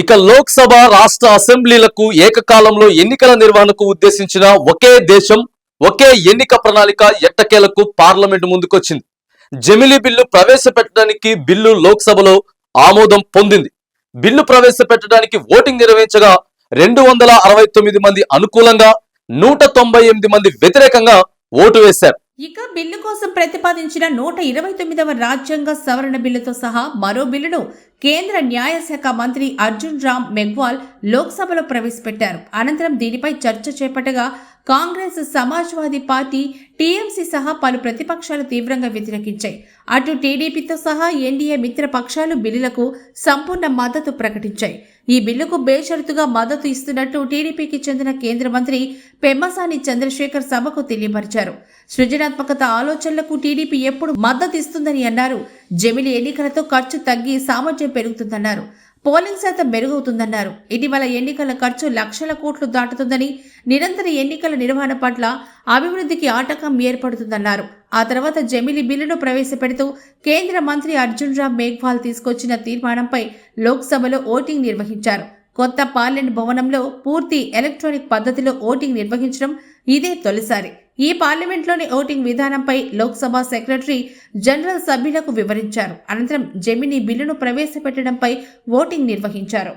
ఇక లోక్సభ రాష్ట్ర అసెంబ్లీలకు ఏకకాలంలో ఎన్నికల నిర్వహణకు ఉద్దేశించిన ఒకే దేశం ఒకే ఎన్నిక ప్రణాళిక ఎట్టకేలకు పార్లమెంటు ముందుకొచ్చింది. జమిలీ బిల్లు ప్రవేశపెట్టడానికి బిల్లు లోక్సభలో ఆమోదం పొందింది. బిల్లు ప్రవేశపెట్టడానికి ఓటింగ్ నిర్వహించగా 269 మంది అనుకూలంగా 198 మంది వ్యతిరేకంగా ఓటు వేశారు. ఇక బిల్లు కోసం ప్రతిపాదించిన 129వ రాజ్యాంగ సవరణ బిల్లుతో సహా మరో బిల్లును కేంద్ర న్యాయశాఖ మంత్రి అర్జున్ రామ్ మెఘ్వాల్ లోక్సభలో ప్రవేశపెట్టారు. అనంతరం దీనిపై చర్చ చేపట్టగా కాంగ్రెస్, సమాజ్వాదీ పార్టీ, టీఎంసీ సహా పలు ప్రతిపక్షాలు తీవ్రంగా వ్యతిరేకించాయి. అటు టీడీపీతో సహా ఎన్డీఏ మిత్ర పక్షాలు బిల్లులకు సంపూర్ణ మద్దతు ప్రకటించాయి. ఈ బిల్లుకు బేషరతుగా మద్దతు ఇస్తున్నట్టు టీడీపీకి చెందిన కేంద్ర మంత్రి పెమ్మసాని చంద్రశేఖర్ సభకు తెలియపరిచారు. సృజనాత్మకత ఆలోచనలకు టీడీపీ ఎప్పుడు మద్దతు ఇస్తుందని అన్నారు. జమిలీ ఎన్నికలతో ఖర్చు తగ్గి సామర్థ్యం పెరుగుతుందన్నారు. పోలింగ్ శాతం మెరుగవుతుందన్నారు. ఇటీవల ఎన్నికల ఖర్చు లక్షల కోట్లు దాటుతుందని, నిరంతర ఎన్నికల నిర్వహణ పట్ల అభివృద్ధికి ఆటంకం ఏర్పడుతుందన్నారు. ఆ తర్వాత జమిలీ బిల్లును ప్రవేశపెడుతూ కేంద్ర మంత్రి అర్జున్ రామ్ మేఘ్వాల్ తీసుకొచ్చిన తీర్మానంపై లోక్సభలో ఓటింగ్ నిర్వహించారు. కొత్త పార్లమెంట్ భవనంలో పూర్తి ఎలక్ట్రానిక్ పద్ధతిలో ఓటింగ్ నిర్వహించడం ఇదే తొలిసారి. ఈ పార్లమెంట్లోని ఓటింగ్ విధానంపై లోక్సభ సెక్రటరీ జనరల్ సభ్యులకు వివరించారు. అనంతరం జమిలీ బిల్లును ప్రవేశపెట్టడంపై ఓటింగ్ నిర్వహించారు.